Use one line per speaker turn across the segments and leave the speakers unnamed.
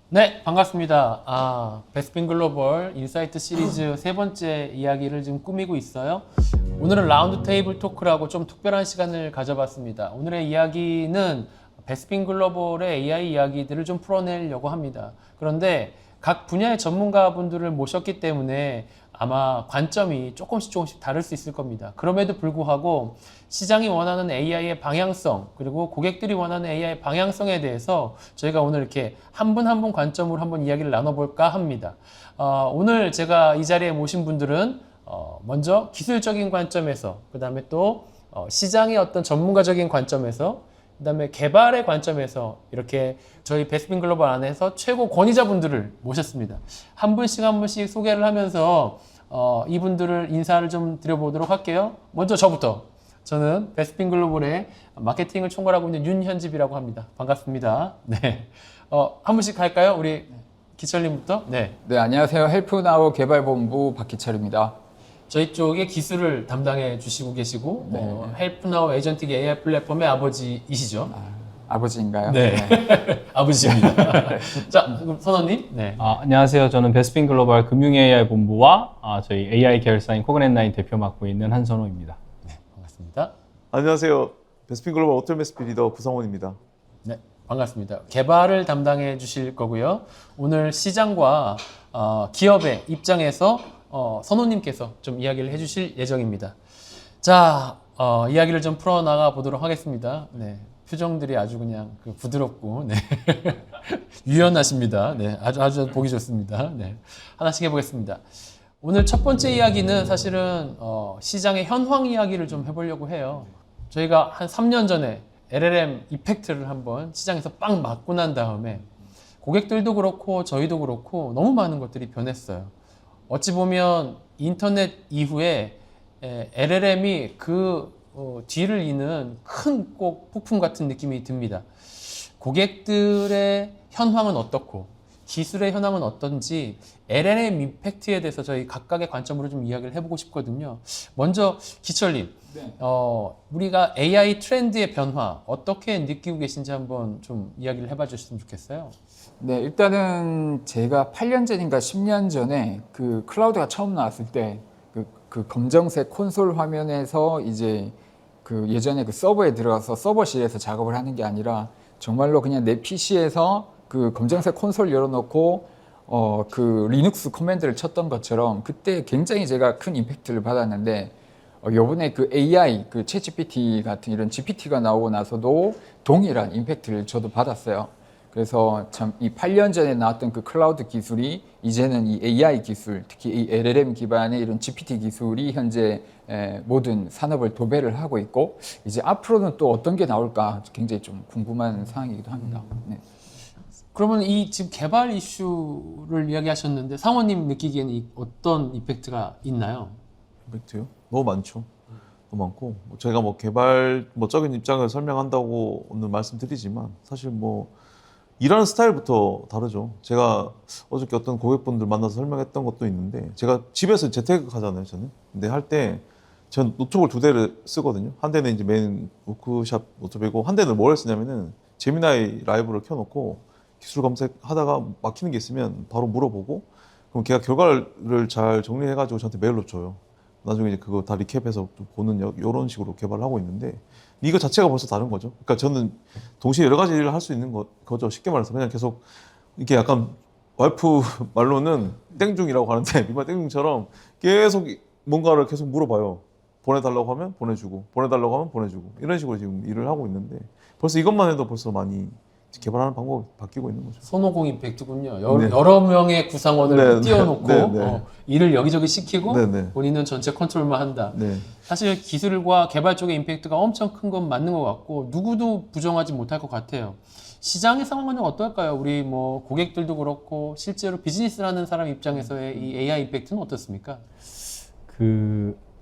네, 반갑습니다. 베스핀 글로벌 인사이트 시리즈 세 번째 이야기를 지금 꾸미고 있어요. 오늘은 라운드 테이블 토크라고 좀 특별한 시간을 가져봤습니다. 오늘의 이야기는 베스핀 글로벌의 AI 이야기들을 좀 풀어내려고 합니다. 그런데 각 분야의 전문가분들을 모셨기 때문에 아마 관점이 조금씩 다를 수 있을 겁니다. 그럼에도 불구하고 시장이 원하는 AI의 방향성, 그리고 고객들이 원하는 AI의 방향성에 대해서 저희가 오늘 이렇게 한 분 한 분 관점으로 한번 이야기를 나눠볼까 합니다. 오늘 제가 이 자리에 모신 분들은 먼저 기술적인 관점에서, 그 다음에 또 시장의 어떤 전문가적인 관점에서, 그 다음에 개발의 관점에서 이렇게 저희 베스핀 글로벌 안에서 최고 권위자분들을 모셨습니다. 한 분씩 한 분씩 소개를 하면서 이분들을 인사를 좀 드려보도록 할게요. 먼저 저부터. 저는 베스핀 글로벌의 마케팅을 총괄하고 있는 윤현집이라고 합니다. 반갑습니다. 네. 한 분씩 할까요? 우리 기철님부터. 네.
네, 안녕하세요. 헬프나우 개발본부 박기철입니다.
저희 쪽에 기술을 담당해 주시고 계시고, 헬프나우 에이전틱 AI 플랫폼의 아버지이시죠?
아버지인가요?
네. 아버지입니다. 자, 그럼 선원님. 네.
안녕하세요. 저는 베스핀 글로벌 금융 AI 본부와 저희 AI 계열사인 코그넷9 대표 맡고 있는 한선호입니다.
네, 반갑습니다.
안녕하세요. 베스핀 글로벌 오토메스피 리더 구성원입니다.
네, 반갑습니다. 개발을 담당해 주실 거고요. 오늘 시장과 기업의 입장에서 선호님께서 좀 이야기를 해주실 예정입니다. 자, 이야기를 좀 풀어나가 보도록 하겠습니다. 네, 표정들이 아주 그냥 부드럽고, 네. 유연하십니다. 네, 아주 보기 좋습니다. 네, 하나씩 해보겠습니다. 오늘 첫 번째 이야기는 사실은 시장의 현황 이야기를 좀 해보려고 해요. 저희가 한 3년 전에 LLM 이펙트를 한번 시장에서 빵 맞고 난 다음에 고객들도 그렇고 저희도 그렇고 너무 많은 것들이 변했어요. 어찌 보면 인터넷 이후에 LLM이 그 뒤를 잇는 큰 꼭 폭풍 같은 느낌이 듭니다. 고객들의 현황은 어떻고 기술의 현황은 어떤지 LLM 임팩트에 대해서 저희 각각의 관점으로 좀 이야기를 해보고 싶거든요. 먼저 기철님,
네.
우리가 AI 트렌드의 변화 어떻게 느끼고 계신지 한번 좀 이야기를 해봐 주셨으면 좋겠어요.
네, 일단은 제가 8년 전인가 10년 전에 그 클라우드가 처음 나왔을 때 그 검정색 콘솔 화면에서 이제 그 예전에 그 서버에 들어가서 서버실에서 작업을 하는 게 아니라 정말로 그냥 내 PC에서 그 검정색 콘솔 열어놓고 그 리눅스 커맨드를 쳤던 것처럼 그때 굉장히 제가 큰 임팩트를 받았는데 요번에 그 AI 그 챗GPT 같은 이런 GPT가 나오고 나서도 동일한 임팩트를 저도 받았어요. 그래서 참 이 8년 전에 나왔던 그 클라우드 기술이 이제는 이 AI 기술, 특히 이 LLM 기반의 이런 GPT 기술이 현재 모든 산업을 도배를 하고 있고 이제 앞으로는 또 어떤 게 나올까 굉장히 좀 궁금한 상황이기도 합니다. 네.
그러면 이 지금 개발 이슈를 이야기하셨는데 상원님 느끼기에는 어떤 이펙트가 있나요?
임팩트요? 너무 많죠. 너무 많고 저희가 뭐 개발적인 입장을 설명한다고 오늘 말씀드리지만 사실 뭐 일하는 스타일부터 다르죠. 제가 어저께 어떤 고객분들 만나서 설명했던 것도 있는데 제가 집에서 재택하잖아요, 저는. 근데 할 때 전 노트북을 2대를 쓰거든요. 한 대는 이제 메인 워크샵 노트북이고 한 대는 뭘 쓰냐면은 제미나이 라이브를 켜놓고 기술 검색하다가 막히는 게 있으면 바로 물어보고 그럼 걔가 결과를 잘 정리해가지고 저한테 메일로 줘요. 나중에 이제 그거 다 리캡해서 또 보는 이런 식으로 개발을 하고 있는데 이거 자체가 벌써 다른 거죠. 그러니까 저는 동시에 여러 가지 일을 할 수 있는 거죠. 쉽게 말해서 그냥 계속 이렇게 약간 와이프 말로는 땡중이라고 하는데 이말 땡중처럼 계속 뭔가를 계속 물어봐요. 보내달라고 하면 보내주고 보내달라고 하면 보내주고 이런 식으로 지금 일을 하고 있는데 벌써 이것만 해도 벌써 많이 개발하는 방법이 바뀌고 있는 거죠.
손오공 임팩트군요.
네.
여러 명의 구상원을 띄워놓고
네.
일을 여기저기 시키고
네.
본인은 전체 컨트롤만 한다.
네.
사실 기술과 개발 쪽의 임팩트가 엄청 큰 건 맞는 것 같고 누구도 부정하지 못할 것 같아요. 시장의 상황은 어떨까요? 우리 뭐 고객들도 그렇고 실제로 비즈니스를 하는 사람 입장에서의 이 AI 임팩트는 어떻습니까?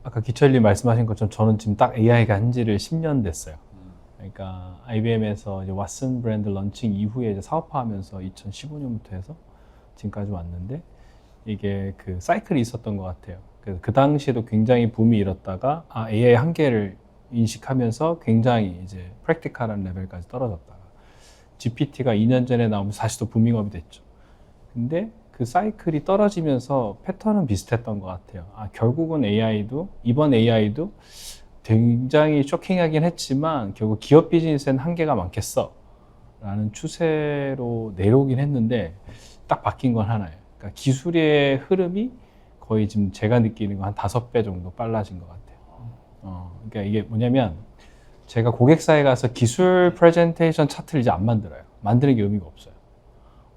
아까 기철님 말씀하신 것처럼 저는 지금 딱 AI가 한 지를 10년 됐어요. 그러니까 IBM에서 이제 왓슨 브랜드 런칭 이후에 이제 사업화하면서 2015년부터 해서 지금까지 왔는데 이게 그 사이클이 있었던 것 같아요. 그래서 그 당시에도 굉장히 붐이 일었다가 AI 한계를 인식하면서 굉장히 이제 프랙티컬한 레벨까지 떨어졌다가 GPT가 2년 전에 나오면서 다시 또 부밍업이 됐죠. 근데 그 사이클이 떨어지면서 패턴은 비슷했던 것 같아요. 결국은 이번 AI도 굉장히 쇼킹하긴 했지만 결국 기업 비즈니스에는 한계가 많겠어 라는 추세로 내려오긴 했는데 딱 바뀐 건 하나예요. 그러니까 기술의 흐름이 거의 지금 제가 느끼는 거 한 5배 정도 빨라진 것 같아요. 그러니까 이게 뭐냐면 제가 고객사에 가서 기술 프레젠테이션 차트를 이제 안 만들어요. 만드는 게 의미가 없어요.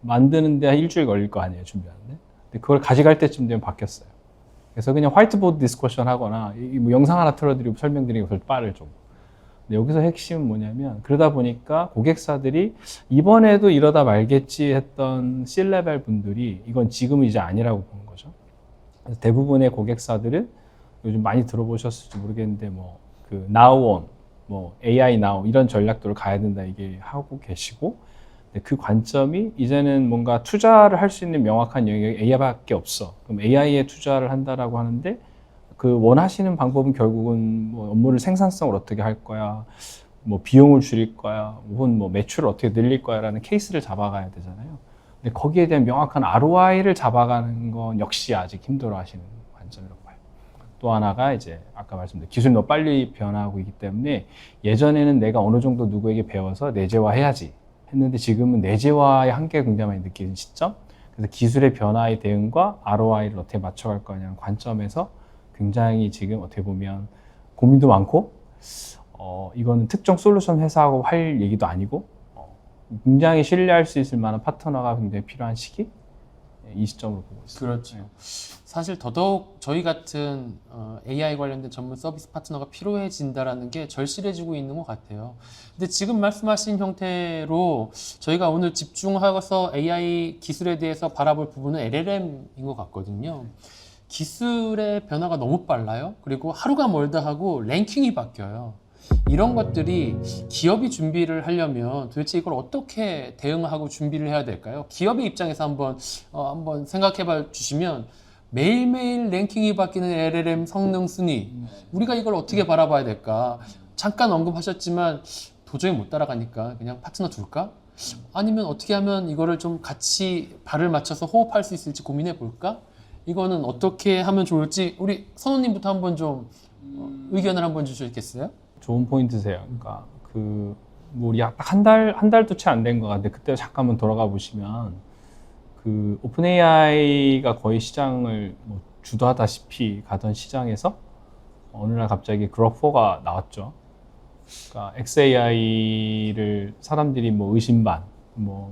만드는데 한 일주일 걸릴 거 아니에요, 준비하는데. 근데 그걸 가져갈 때쯤 되면 바뀌었어요. 그래서 그냥 화이트보드 디스커션 하거나 뭐 영상 하나 틀어드리고 설명드리고 그걸 빠를 정도. 근데 여기서 핵심은 뭐냐면 그러다 보니까 고객사들이 이번에도 이러다 말겠지 했던 C-레벨 분들이 이건 지금은 이제 아니라고 보는 거죠. 그래서 대부분의 고객사들은 요즘 많이 들어보셨을지 모르겠는데 그 Now On, AI Now 이런 전략들을 가야 된다 이게 하고 계시고 그 관점이 이제는 뭔가 투자를 할 수 있는 명확한 영역이 AI밖에 없어. 그럼 AI에 투자를 한다라고 하는데 그 원하시는 방법은 결국은 업무를 생산성을 어떻게 할 거야, 비용을 줄일 거야, 혹은 매출을 어떻게 늘릴 거야라는 케이스를 잡아가야 되잖아요. 근데 거기에 대한 명확한 ROI를 잡아가는 건 역시 아직 힘들어하시는 관점이라고 봐요. 또 하나가 이제 아까 말씀드린 기술이 너무 빨리 변화하고 있기 때문에 예전에는 내가 어느 정도 누구에게 배워서 내재화해야지 했는데 지금은 내재화의 한계를 굉장히 많이 느끼는 시점. 그래서 기술의 변화의 대응과 ROI를 어떻게 맞춰갈 거냐는 관점에서 굉장히 지금 어떻게 보면 고민도 많고 이거는 특정 솔루션 회사하고 할 얘기도 아니고 굉장히 신뢰할 수 있을 만한 파트너가 굉장히 필요한 시기 이 시점으로 보고 있습니다.
그렇죠. 사실 더더욱 저희 같은 AI 관련된 전문 서비스 파트너가 필요해진다라는 게 절실해지고 있는 것 같아요. 근데 지금 말씀하신 형태로 저희가 오늘 집중하고서 AI 기술에 대해서 바라볼 부분은 LLM인 것 같거든요. 기술의 변화가 너무 빨라요. 그리고 하루가 멀다 하고 랭킹이 바뀌어요. 이런 것들이 기업이 준비를 하려면 도대체 이걸 어떻게 대응하고 준비를 해야 될까요? 기업의 입장에서 한번 생각해 봐 주시면 매일매일 랭킹이 바뀌는 LLM 성능 순위 우리가 이걸 어떻게 바라봐야 될까? 잠깐 언급하셨지만 도저히 못 따라가니까 그냥 파트너 둘까? 아니면 어떻게 하면 이거를 좀 같이 발을 맞춰서 호흡할 수 있을지 고민해 볼까? 이거는 어떻게 하면 좋을지 우리 선우님부터 한번 좀 의견을 한번 주시겠어요?
좋은 포인트세요. 그러니까 우리 약 한 달도 채 안 된 것 같은데 그때 잠깐만 돌아가 보시면 그 오픈 AI가 거의 시장을 주도하다시피 가던 시장에서 어느 날 갑자기 그록 4가 나왔죠. 그러니까 XAI를 사람들이 의심 반,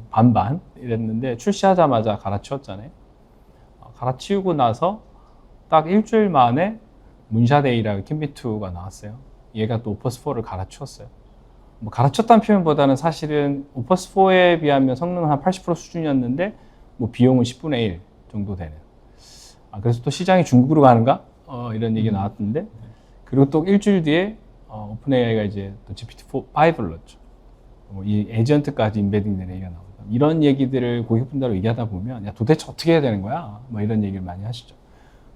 반반 이랬는데 출시하자마자 갈아치웠잖아요. 갈아치우고 나서 딱 일주일 만에 문샷 A라고 킴비2가 나왔어요. 얘가 또 오퍼스4를 갈아치웠어요. 갈아쳤다는 표현보다는 사실은 오퍼스4에 비하면 성능은 한 80% 수준이었는데 비용은 10분의 1 정도 되는. 그래서 또 시장이 중국으로 가는가? 이런 얘기 나왔던데 그리고 또 일주일 뒤에 오픈 AI가 이제 또 GPT-5를 넣었죠. 이 에이전트까지 인베딩된 얘기가 나오고 이런 얘기들을 고객분들하고 얘기하다 보면 야 도대체 어떻게 해야 되는 거야? 이런 얘기를 많이 하시죠.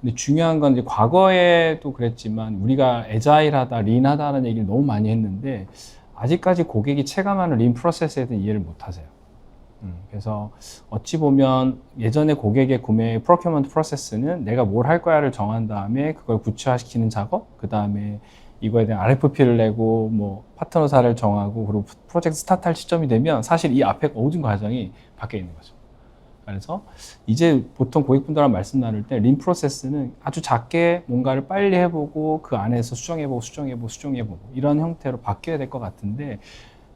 근데 중요한 건 이제 과거에도 그랬지만 우리가 애자일하다, 린하다는 얘기를 너무 많이 했는데 아직까지 고객이 체감하는 린 프로세스에 대한 이해를 못 하세요. 그래서 어찌 보면 예전에 고객의 구매 프로큐먼트 프로세스는 내가 뭘 할 거야를 정한 다음에 그걸 구체화시키는 작업, 그 다음에 이거에 대한 RFP를 내고 파트너사를 정하고 그리고 프로젝트 스타트할 시점이 되면 사실 이 앞에 모든 과정이 바뀌어 있는 거죠. 그래서 이제 보통 고객분들랑 말씀 나눌 때 린 프로세스는 아주 작게 뭔가를 빨리 해보고 그 안에서 수정해보고 이런 형태로 바뀌어야 될 것 같은데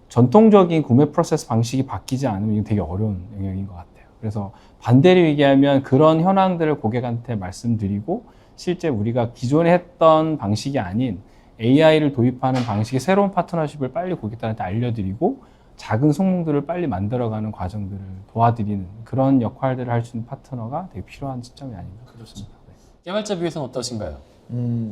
전통적인 구매 프로세스 방식이 바뀌지 않으면 이건 되게 어려운 영역인 것 같아요. 그래서 반대로 얘기하면 그런 현황들을 고객한테 말씀드리고 실제 우리가 기존에 했던 방식이 아닌 AI를 도입하는 방식의 새로운 파트너십을 빨리 고객들한테 알려드리고 작은 성능들을 빨리 만들어가는 과정들을 도와드리는 그런 역할들을 할 수 있는 파트너가 되게 필요한 시점이 아닌가 그렇습니다. 네.
개발자 비에서는 어떠신가요?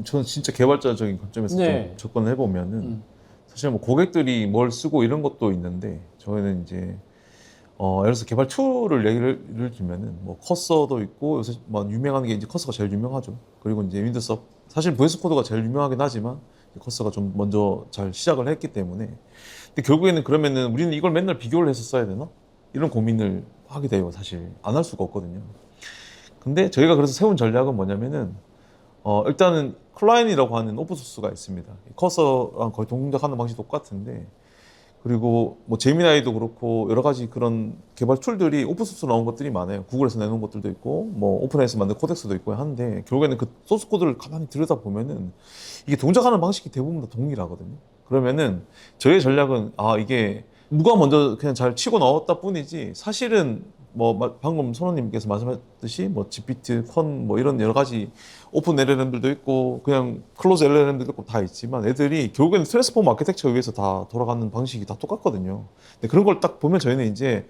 저는 진짜 개발자적인 관점에서
네.
좀 접근을 해보면은 사실 고객들이 뭘 쓰고 이런 것도 있는데 저희는 이제 예를 들어서 개발 툴을 예를 들면은 커서도 있고 요새 유명한 게 이제 커서가 제일 유명하죠. 그리고 이제 윈도우스 사실 VS 코드가 제일 유명하긴 하지만 커서가 좀 먼저 잘 시작을 했기 때문에. 근데 결국에는 그러면은 우리는 이걸 맨날 비교를 해서 써야 되나? 이런 고민을 하게 돼요. 사실 안 할 수가 없거든요. 근데 저희가 그래서 세운 전략은 뭐냐면은 일단은 클라이언이라고 하는 오픈소스가 있습니다. 커서랑 거의 동작하는 방식이 똑같은데, 그리고 뭐 제미나이도 그렇고 여러 가지 그런 개발 툴들이 오픈소스로 나온 것들이 많아요. 구글에서 내놓은 것들도 있고 뭐 오픈해서 만든 코덱스도 있고 한데, 결국에는 그 소스 코드를 가만히 들여다보면은 이게 동작하는 방식이 대부분 다 동일하거든요. 그러면은 저희 전략은 이게 누가 먼저 그냥 잘 치고 나왔다 뿐이지, 사실은 뭐 방금 선호님께서 말씀하셨듯이 뭐 GPT, 콘 뭐 이런 여러 가지 오픈 LLM들도 있고 그냥 클로즈 LLM들도 있고 다 있지만, 애들이 결국에는 트랜스포머 아키텍처에 의해서 다 돌아가는 방식이 다 똑같거든요. 근데 그런 걸 딱 보면 저희는 이제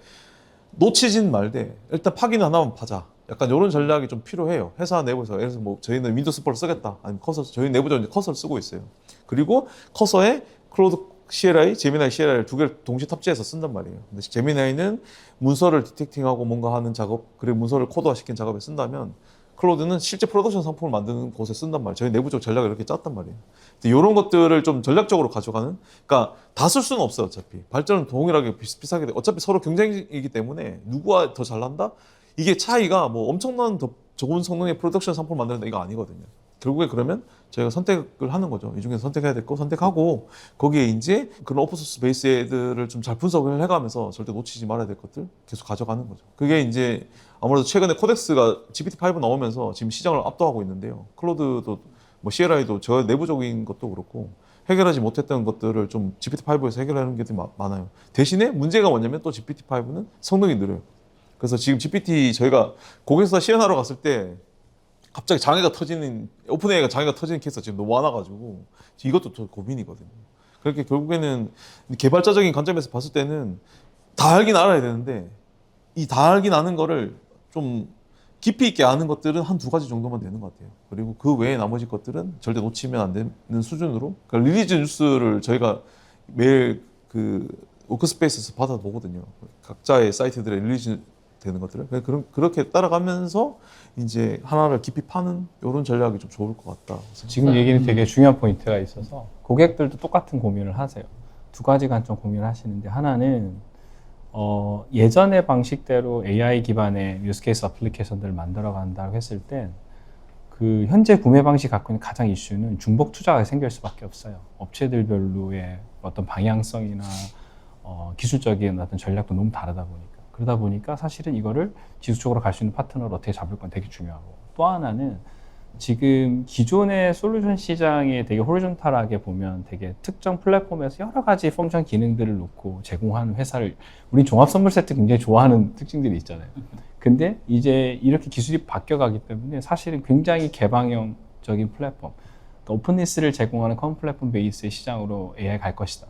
놓치진 말되 일단 파기는 하나만 파자, 약간 이런 전략이 좀 필요해요. 회사 내부에서. 예를 들어서 뭐 저희는 윈도우 스포를 쓰겠다, 아니면 커서, 저희 내부적으로 이제 커서를 쓰고 있어요. 그리고 커서에 클로드 CLI, 제미나이 CLI를 두 개를 동시에 탑재해서 쓴단 말이에요. 근데 제미나이는 문서를 디텍팅하고 뭔가 하는 작업, 그리고 문서를 코드화 시킨 작업에 쓴다면, 클로드는 실제 프로덕션 상품을 만드는 곳에 쓴단 말이에요. 저희 내부적 전략을 이렇게 짰단 말이에요. 이런 것들을 좀 전략적으로 가져가는, 그러니까 다 쓸 수는 없어요. 어차피 발전은 동일하게 비슷비슷하게 돼. 어차피 서로 경쟁이기 때문에 누구가 더 잘난다? 이게 차이가 뭐 엄청난 더 좋은 성능의 프로덕션 상품을 만드는 이거 아니거든요. 결국에 그러면 저희가 선택을 하는 거죠. 이 중에서 선택해야 될 거 선택하고, 거기에 이제 그런 오픈소스 베이스 애들을 좀 잘 분석을 해가면서 절대 놓치지 말아야 될 것들 계속 가져가는 거죠. 그게 이제 아무래도 최근에 코덱스가 GPT-5 나오면서 지금 시장을 압도하고 있는데요. 클로드도 뭐 CLI도 저 내부적인 것도 그렇고 해결하지 못했던 것들을 좀 GPT-5에서 해결하는 게 되게 많아요. 대신에 문제가 뭐냐면 또 GPT-5는 성능이 느려요. 그래서 지금 GPT 저희가 고객사 시연하러 갔을 때 갑자기 장애가 터지는, 오픈AI가 장애가 터지는 케이스가 지금 너무 많아가지고 이것도 더 고민이거든요. 그렇게 결국에는 개발자적인 관점에서 봤을 때는 다 알긴 알아야 되는데, 이 다 알긴 아는 거를 좀 깊이 있게 아는 것들은 한 두 가지 정도만 되는 것 같아요. 그리고 그 외에 나머지 것들은 절대 놓치면 안 되는 수준으로, 그러니까 리리즈 뉴스를 저희가 매일 그 워크스페이스에서 받아보거든요. 각자의 사이트들의 릴리즈 되는 것들을. 그렇게 따라가면서 이제 하나를 깊이 파는 이런 전략이 좀 좋을 것 같다.
지금 얘기는 되게 중요한 포인트가 있어서 고객들도 똑같은 고민을 하세요. 두 가지 관점 고민을 하시는데, 하나는 예전의 방식대로 AI 기반의 유스케이스 어플리케이션들을 만들어 간다고 했을 때, 그 현재 구매 방식 갖고 있는 가장 이슈는 중복 투자가 생길 수밖에 없어요. 업체들별로의 어떤 방향성이나 기술적인 어떤 전략도 너무 다르다 보니까. 그러다 보니까 사실은 이거를 지속적으로 갈 수 있는 파트너를 어떻게 잡을 건 되게 중요하고, 또 하나는 지금 기존의 솔루션 시장에 되게 호리존탈하게 보면 되게 특정 플랫폼에서 여러 가지 펑션 기능들을 놓고 제공하는 회사를, 우린 종합 선물 세트 굉장히 좋아하는 특징들이 있잖아요. 근데 이제 이렇게 기술이 바뀌어가기 때문에 사실은 굉장히 개방형적인 플랫폼, 그러니까 오픈니스를 제공하는 커먼 플랫폼 베이스의 시장으로 AI 갈 것이다.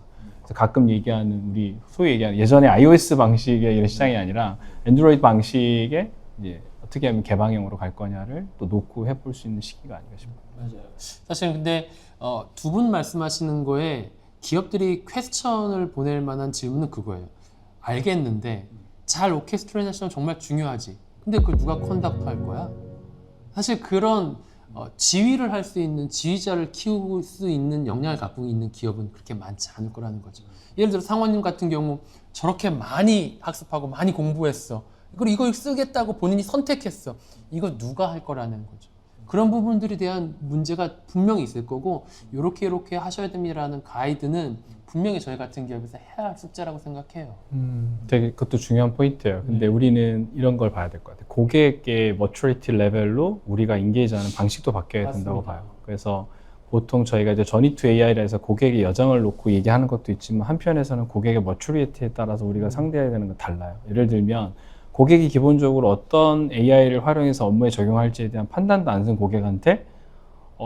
가끔 얘기하는, 우리 소위 얘기하는 예전에 iOS 방식의 이런 시장이 아니라 안드로이드 방식의 이제 어떻게 하면 개방형으로 갈 거냐를 또 놓고 해볼 수 있는 시기가 아닌가 싶어요.
맞아요. 사실 근데 두 분 말씀하시는 거에 기업들이 퀘스천을 보낼 만한 질문은 그거예요. 알겠는데 잘 오케스트레이션 정말 중요하지. 근데 그걸 누가 컨덕트 할 거야? 사실 그런 지휘를 할 수 있는, 지휘자를 키울 수 있는 역량을 갖고 있는 기업은 그렇게 많지 않을 거라는 거죠. 예를 들어 상원님 같은 경우 저렇게 많이 학습하고 많이 공부했어. 그리고 이걸 쓰겠다고 본인이 선택했어. 이거 누가 할 거라는 거죠. 그런 부분들에 대한 문제가 분명히 있을 거고, 이렇게 하셔야 됩니다라는 가이드는 분명히 저희 같은 기업에서 해야 할 숙제라고 생각해요.
되게 그것도 중요한 포인트예요. 근데 우리는 이런 걸 봐야 될 것 같아요. 고객의 머추리티 레벨로 우리가 인게이지하는 방식도 바뀌어야 된다고 봐요. 그래서 보통 저희가 이제 전이 투 AI라 해서 고객의 여정을 놓고 얘기하는 것도 있지만, 한편에서는 고객의 머추리티에 따라서 우리가 상대해야 되는 건 달라요. 예를 들면 고객이 기본적으로 어떤 AI를 활용해서 업무에 적용할지에 대한 판단도 안 쓴 고객한테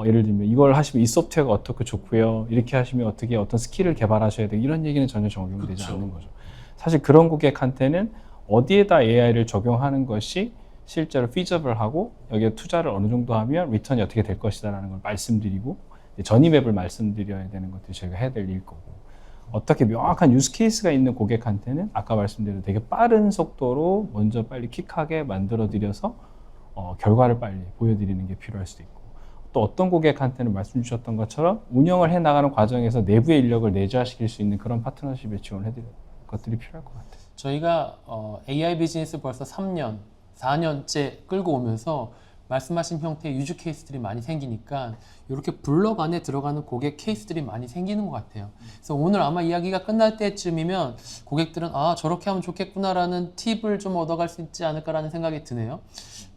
예를 들면 이걸 하시면 이 소프트웨어가 어떻게 좋고요, 이렇게 하시면 어떻게 어떤 스킬을 개발하셔야 돼요, 이런 얘기는 전혀 적용되지
그렇죠.
않는 거죠. 사실 그런 고객한테는 어디에다 AI를 적용하는 것이 실제로 피저블하고 여기에 투자를 어느 정도 하면 리턴이 어떻게 될 것이다라는 걸 말씀드리고, 전이맵을 말씀드려야 되는 것들이 저희가 해야 될 일 거고, 어떻게 명확한 유스 케이스가 있는 고객한테는 아까 말씀드린 되게 빠른 속도로 먼저 빨리 퀵하게 만들어 드려서 결과를 빨리 보여드리는 게 필요할 수도 있고, 또 어떤 고객한테는 말씀 주셨던 것처럼 운영을 해나가는 과정에서 내부의 인력을 내재화시킬 수 있는 그런 파트너십에 지원해드릴 것들이 필요할 것 같아요.
저희가 AI 비즈니스 벌써 3년, 4년째 끌고 오면서 말씀하신 형태의 유즈 케이스들이 많이 생기니까 이렇게 블럭 안에 들어가는 고객 케이스들이 많이 생기는 것 같아요. 그래서 오늘 아마 이야기가 끝날 때쯤이면 고객들은 아 저렇게 하면 좋겠구나라는 팁을 좀 얻어갈 수 있지 않을까라는 생각이 드네요.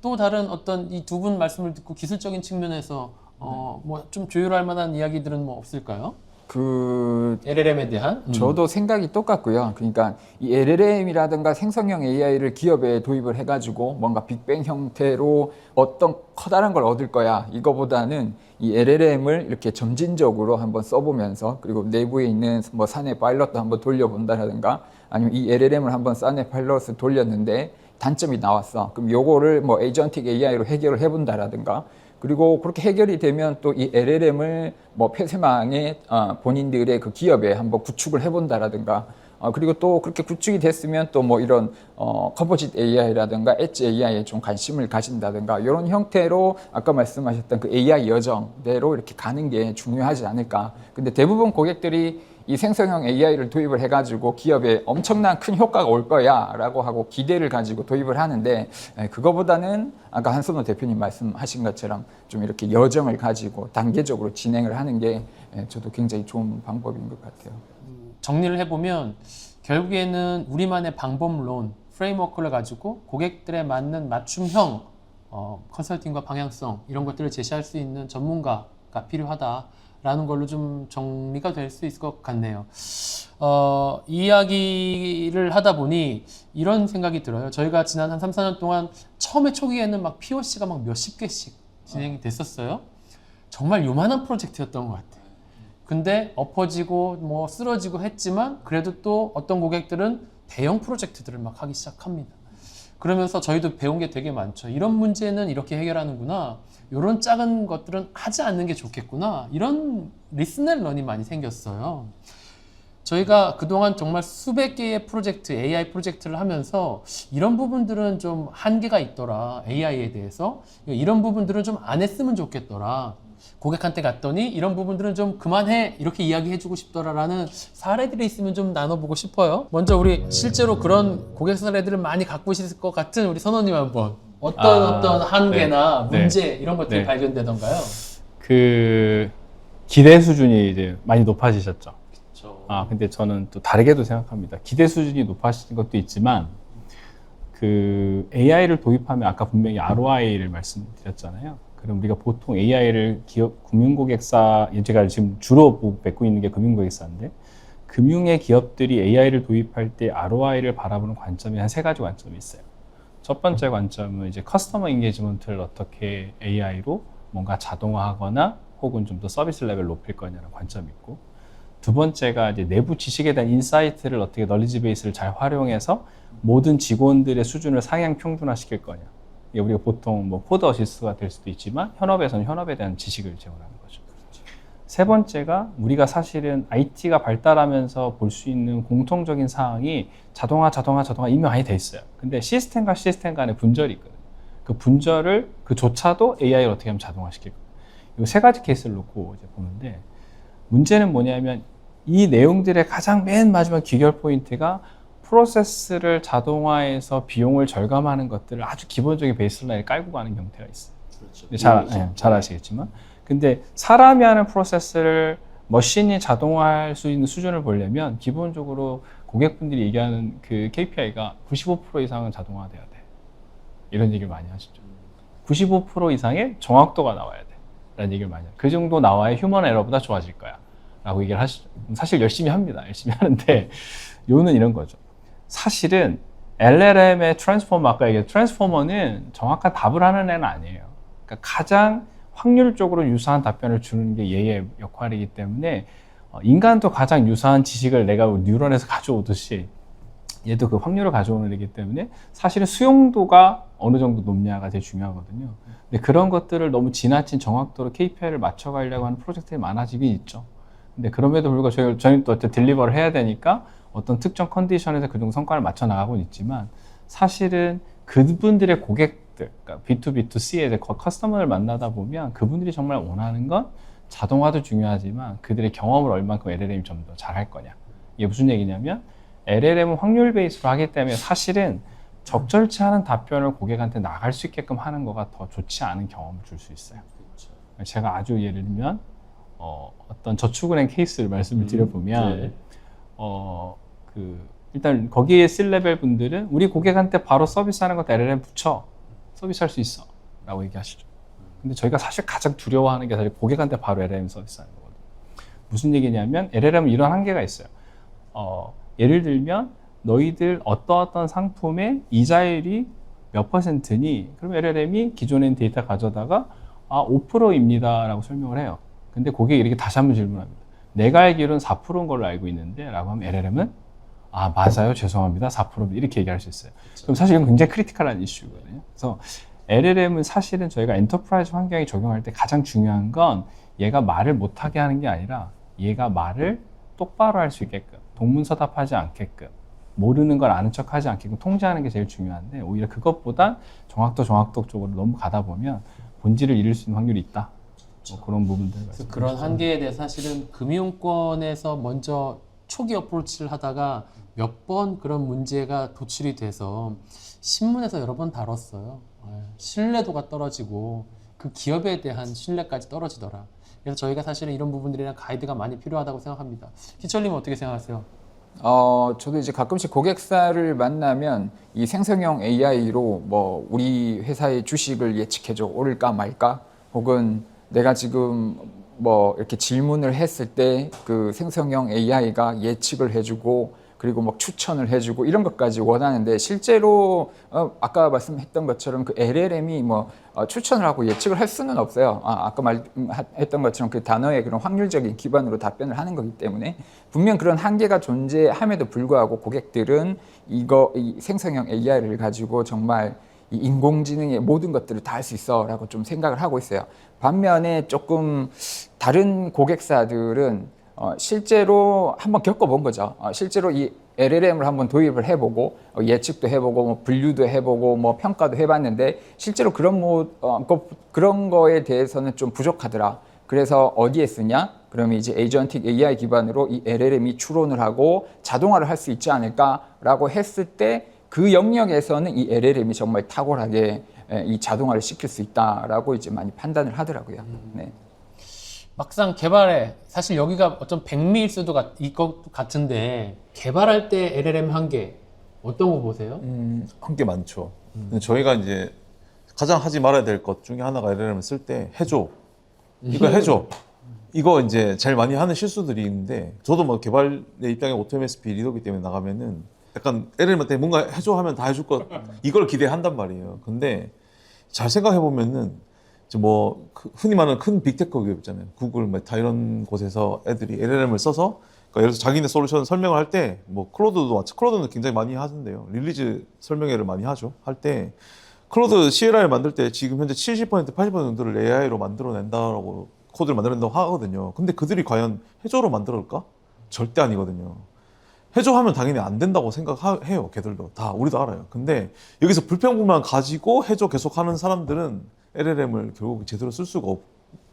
또 다른 어떤 이 두 분 말씀을 듣고 기술적인 측면에서 뭐 좀 조율할 만한 이야기들은 뭐 없을까요?
그
LLM에 대한?
저도 생각이 똑같고요. 그러니까 이 LLM이라든가 생성형 AI를 기업에 도입을 해가지고 뭔가 빅뱅 형태로 어떤 커다란 걸 얻을 거야. 이거보다는 이 LLM을 이렇게 점진적으로 한번 써보면서 그리고 내부에 있는 뭐 사내 파일럿도 한번 돌려본다라든가 아니면 이 LLM을 한번 사내 파일럿을 돌렸는데 단점이 나왔어. 그럼 요거를 뭐 에이전틱 AI로 해결을 해본다라든가 그리고 그렇게 해결이 되면 또 이 LLM을 뭐 폐쇄망에 본인들의 그 기업에 한번 구축을 해본다라든가 그리고 또 그렇게 구축이 됐으면 또 뭐 이런 커버짓 AI라든가 엣지 AI에 좀 관심을 가진다든가 이런 형태로 아까 말씀하셨던 그 AI 여정대로 이렇게 가는 게 중요하지 않을까. 근데 대부분 고객들이 이 생성형 AI를 도입을 해가지고 기업에 엄청난 큰 효과가 올 거야 라고 하고 기대를 가지고 도입을 하는데 그거보다는 아까 한선호 대표님 말씀하신 것처럼 좀 이렇게 여정을 가지고 단계적으로 진행을 하는 게 저도 굉장히 좋은 방법인 것 같아요.
정리를 해보면 결국에는 우리만의 방법론, 프레임워크를 가지고 고객들에 맞는 맞춤형 컨설팅과 방향성 이런 것들을 제시할 수 있는 전문가가 필요하다라는 걸로 좀 정리가 될 수 있을 것 같네요. 이야기를 하다 보니 이런 생각이 들어요. 저희가 지난 한 3, 4년 동안 처음에 초기에는 막 POC가 막 몇십 개씩 진행이 됐었어요. 정말 요만한 프로젝트였던 것 같아요. 근데 엎어지고 뭐 쓰러지고 했지만 그래도 또 어떤 고객들은 대형 프로젝트들을 막 하기 시작합니다. 그러면서 저희도 배운 게 되게 많죠. 이런 문제는 이렇게 해결하는구나. 이런 작은 것들은 하지 않는 게 좋겠구나. 이런 리슨 앤 런이 많이 생겼어요. 저희가 그동안 정말 수백 개의 프로젝트, AI 프로젝트를 하면서 이런 부분들은 좀 한계가 있더라. AI에 대해서. 이런 부분들은 좀 안 했으면 좋겠더라. 고객한테 갔더니 이런 부분들은 좀 그만해 이렇게 이야기해주고 싶더라라는 사례들이 있으면 좀 나눠보고 싶어요. 먼저 우리 실제로 그런 고객 사례들을 많이 갖고 있을 것 같은 우리 선호님 한번 어떤 한계나
네.
문제 이런 것들이
네.
발견되던가요?
그 기대 수준이 이제 많이 높아지셨죠.
그렇죠.
근데 저는 또 다르게도 생각합니다. 기대 수준이 높아진 것도 있지만 그 AI를 도입하면 아까 분명히 ROI를 말씀드렸잖아요. 그럼 우리가 보통 AI를 기업, 금융고객사, 제가 지금 주로 맺고 있는 게 금융고객사인데, 금융의 기업들이 AI를 도입할 때 ROI를 바라보는 관점이 한 세 가지 관점이 있어요. 첫 번째 관점은 이제 커스터머 인게이지먼트를 어떻게 AI로 뭔가 자동화하거나 혹은 좀 더 서비스 레벨을 높일 거냐는 관점이 있고, 두 번째가 이제 내부 지식에 대한 인사이트를 어떻게 널리지 베이스를 잘 활용해서 모든 직원들의 수준을 상향 평준화시킬 거냐. 우리가 보통 뭐 포드 어시스트가 될 수도 있지만 현업에서는 현업에 대한 지식을 제공하는 거죠. 세 번째가 우리가 사실은 IT가 발달하면서 볼 수 있는 공통적인 사항이 자동화 이미 많이 돼 있어요. 근데 시스템과 시스템 간의 분절이 있거든요. 그 분절을 그조차도 AI를 어떻게 하면 자동화시킬 거예요. 이 세 가지 케이스를 놓고 이제 보는데 문제는 뭐냐면 이 내용들의 가장 맨 마지막 귀결 포인트가 프로세스를 자동화해서 비용을 절감하는 것들을 아주 기본적인 베이스라인을 깔고 가는 형태가 있어요. 그렇죠. 잘 아시겠지만. 근데 사람이 하는 프로세스를 머신이 자동화할 수 있는 수준을 보려면 기본적으로 고객분들이 얘기하는 그 KPI가 95% 이상은 자동화돼야 돼. 이런 얘기를 많이 하시죠. 95% 이상의 정확도가 나와야 돼. 라는 얘기를 많이 해요. 그 정도 나와야 휴먼 에러보다 좋아질 거야. 라고 얘기를 하시죠. 사실 열심히 합니다. 열심히 하는데 요는 이런 거죠. 사실은 LLM의 트랜스포머, 아까 얘기했던 트랜스포머는 정확한 답을 하는 애는 아니에요. 그러니까 가장 확률적으로 유사한 답변을 주는 게 얘의 역할이기 때문에 인간도 가장 유사한 지식을 내가 뉴런에서 가져오듯이 얘도 그 확률을 가져오는 애이기 때문에 사실은 수용도가 어느 정도 높냐가 되게 중요하거든요. 근데 그런 것들을 너무 지나친 정확도로 KPI를 맞춰가려고 하는 프로젝트들이 많아지긴 있죠. 근데 그럼에도 불구하고 저희는 또 딜리버를 해야 되니까 어떤 특정 컨디션에서 그 정도 성과를 맞춰 나가고는 있지만 사실은 그분들의 고객 고객들, 그러니까 B2B2C의 이제 커스터머를 만나다 보면 그분들이 정말 원하는 건 자동화도 중요하지만 그들의 경험을 얼만큼 LLM이 좀 더 잘할 거냐. 이게 무슨 얘기냐면 LLM은 확률 베이스로 하기 때문에 사실은 적절치 않은 답변을 고객한테 나갈 수 있게끔 하는 거가 더 좋지 않은 경험을 줄 수 있어요. 제가 아주 예를 들면 어떤 저축은행 케이스를 말씀을 드려보면
네.
일단 거기에 C레벨 분들은 우리 고객한테 바로 서비스하는 것도 LLM 붙여 서비스할 수 있어 라고 얘기하시죠. 근데 저희가 사실 가장 두려워하는 게 사실 고객한테 바로 LLM 서비스하는 거거든요. 무슨 얘기냐면 LLM은 이런 한계가 있어요. 예를 들면 너희들 어떤 상품의 이자율이 몇 %니? 그럼 LLM이 기존에 있는 데이터 가져다가 5%입니다 라고 설명을 해요. 근데 고객이 이렇게 다시 한번 질문합니다. 내가 알기로는 4%인 걸로 알고 있는데 라고 하면 LLM은 맞아요. 죄송합니다. 4%입니다. 이렇게 얘기할 수 있어요. 그럼 사실 이건 굉장히 크리티컬한 이슈거든요. 그래서 LLM은 사실은 저희가 엔터프라이즈 환경에 적용할 때 가장 중요한 건 얘가 말을 못하게 하는 게 아니라 얘가 말을 똑바로 할 수 있게끔 동문서답하지 않게끔 모르는 걸 아는 척하지 않게끔 통제하는 게 제일 중요한데 오히려 그것보다 정확도 쪽으로 너무 가다 보면 본질을 잃을 수 있는 확률이 있다. 뭐 그런 부분들.
그래서 그런 한계에 대해서 사실은 금융권에서 먼저 초기 어프로치를 하다가 몇 번 그런 문제가 도출이 돼서 신문에서 여러 번 다뤘어요. 신뢰도가 떨어지고 그 기업에 대한 신뢰까지 떨어지더라. 그래서 저희가 사실은 이런 부분들이랑 가이드가 많이 필요하다고 생각합니다. 희철님은 어떻게 생각하세요?
저도 이제 가끔씩 고객사를 만나면 이 생성형 AI로 뭐 우리 회사의 주식을 예측해줘 오를까 말까 혹은 내가 지금 뭐 이렇게 질문을 했을 때 그 생성형 AI가 예측을 해주고 그리고 뭐 추천을 해주고 이런 것까지 원하는데 실제로 아까 말씀했던 것처럼 그 LLM이 뭐 추천을 하고 예측을 할 수는 없어요. 아까 말했던 것처럼 그 단어의 그런 확률적인 기반으로 답변을 하는 거기 때문에 분명 그런 한계가 존재함에도 불구하고 고객들은 이 생성형 AI를 가지고 정말 이 인공지능의 모든 것들을 다 할 수 있어라고 좀 생각을 하고 있어요. 반면에 조금 다른 고객사들은 실제로 한번 겪어본 거죠. 실제로 이 LLM을 한번 도입을 해보고 예측도 해보고 뭐 분류도 해보고 뭐 평가도 해봤는데 실제로 그런 거에 대해서는 좀 부족하더라. 그래서 어디에 쓰냐? 그러면 이제 에이전틱 AI 기반으로 이 LLM이 추론을 하고 자동화를 할 수 있지 않을까라고 했을 때 그 영역에서는 이 LLM이 정말 탁월하게 이 자동화를 시킬 수 있다라고 이제 많이 판단을 하더라고요. 네.
막상 개발에 사실 여기가 어떤 백미일 수도 있것 같은데 개발할 때 LLM 한계 어떤 거 보세요?
한게 많죠. 근데 저희가 이제 가장 하지 말아야 될 것 중에 하나가 LLM을 쓸 때 해줘. 이거 해줘. 이거 이제 제일 많이 하는 실수들이 있는데 저도 뭐 개발의 입장에 오토MSP 리더기 때문에 나가면은 약간 LLM한테 뭔가 해줘 하면 다 해줄 것 이걸 기대한단 말이에요. 근데 잘 생각해 보면은 뭐 흔히 말하는 큰 빅테크 기업 있잖아요. 구글, 메타 이런 곳에서 애들이 LLM을 써서 그러니까 예를 들어서 자기네 솔루션 설명을 할 때 뭐 클로드는 굉장히 많이 하는데요. 릴리즈 설명회를 많이 하죠. 할 때 클로드 CLI를 만들 때 지금 현재 70% 80% 정도를 AI로 만들어낸다라고 코드를 만들어낸다고 하거든요. 근데 그들이 과연 해조로 만들어올까? 절대 아니거든요. 해줘 하면 당연히 안 된다고 생각해요. 걔들도 다 우리도 알아요. 근데 여기서 불평불만 가지고 해줘 계속 하는 사람들은 LLM을 결국 제대로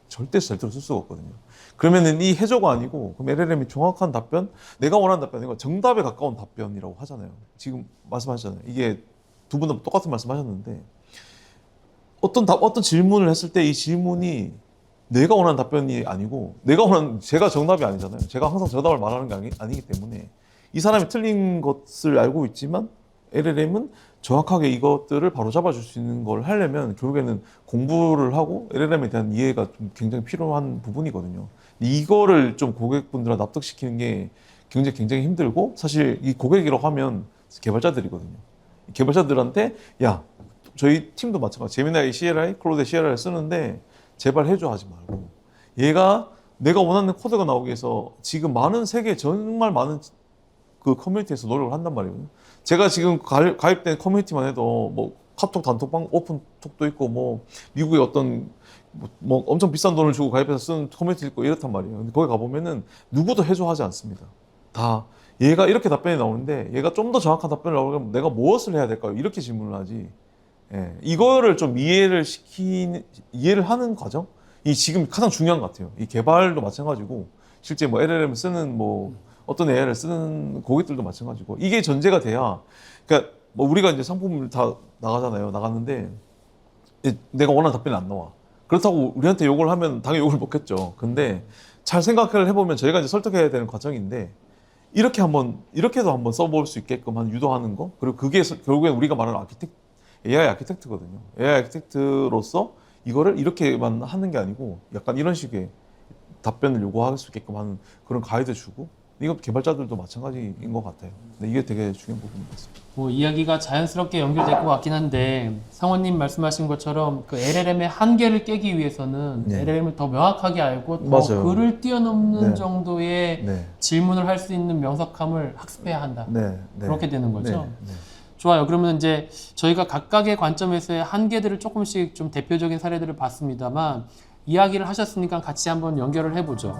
절대로 쓸 수가 없거든요. 그러면은 이 해줘가 아니고 그럼 LLM이 정확한 답변, 내가 원하는 답변, 이거 정답에 가까운 답변이라고 하잖아요. 지금 말씀하셨잖아요. 이게 두 분 다 똑같은 말씀하셨는데 어떤 질문을 했을 때 이 질문이 내가 원하는 답변이 아니고 제가 정답이 아니잖아요. 제가 항상 정답을 말하는 게 아니기 때문에 이 사람이 틀린 것을 알고 있지만 LLM은 정확하게 이것들을 바로잡아 줄 수 있는 걸 하려면 결국에는 공부를 하고 LLM에 대한 이해가 좀 굉장히 필요한 부분이거든요. 이거를 좀 고객분들한테 납득시키는 게 굉장히 힘들고 사실 이 고객이라고 하면 개발자들이거든요. 개발자들한테 야 저희 팀도 마찬가지 제미나이 CLI, 클로드 CLI를 쓰는데 제발 해줘 하지 말고 얘가 내가 원하는 코드가 나오기 위해서 지금 정말 많은 그 커뮤니티에서 노력을 한단 말이에요. 제가 지금 가입된 커뮤니티만 해도 뭐 카톡 단톡방 오픈톡도 있고 뭐 미국의 어떤 뭐 엄청 비싼 돈을 주고 가입해서 쓰는 커뮤니티 있고 이렇단 말이에요. 근데 거기 가보면은 누구도 해줘 하지 않습니다. 다 얘가 이렇게 답변이 나오는데 얘가 좀 더 정확한 답변을 나오려면 내가 무엇을 해야 될까요? 이렇게 질문을 하지. 예, 이거를 좀 이해를 하는 과정? 이 지금 가장 중요한 것 같아요. 이 개발도 마찬가지고, 실제 뭐 LLM 쓰는 뭐 어떤 AI를 쓰는 고객들도 마찬가지고, 이게 전제가 돼야, 그러니까 뭐 우리가 이제 상품을 다 나가잖아요. 나갔는데 내가 원하는 답변이 안 나와. 그렇다고 우리한테 욕을 하면 당연히 욕을 먹겠죠. 근데 잘 생각을 해보면 저희가 이제 설득해야 되는 과정인데, 이렇게도 한번 써볼 수 있게끔 유도하는 거, 그리고 그게 결국엔 우리가 말하는 AI 아키텍트거든요. AI 아키텍트로서 이거를 이렇게만 하는 게 아니고 약간 이런 식의 답변을 요구할 수 있게끔 하는 그런 가이드 주고, 이건 개발자들도 마찬가지인 것 같아요. 근데 이게 되게 중요한 부분인 것 같습니다.
뭐 이야기가 자연스럽게 연결될 것 같긴 한데 상원님 말씀하신 것처럼 그 LLM의 한계를 깨기 위해서는
네.
LLM을 더 명확하게 알고 더
맞아요.
그를 뛰어넘는
네.
정도의
네.
질문을 할 수 있는 명석함을 학습해야 한다.
네. 네.
그렇게 되는 거죠.
네. 네.
좋아요. 그러면 이제 저희가 각각의 관점에서의 한계들을 조금씩 좀 대표적인 사례들을 봤습니다만 이야기를 하셨으니까 같이 한번 연결을 해보죠.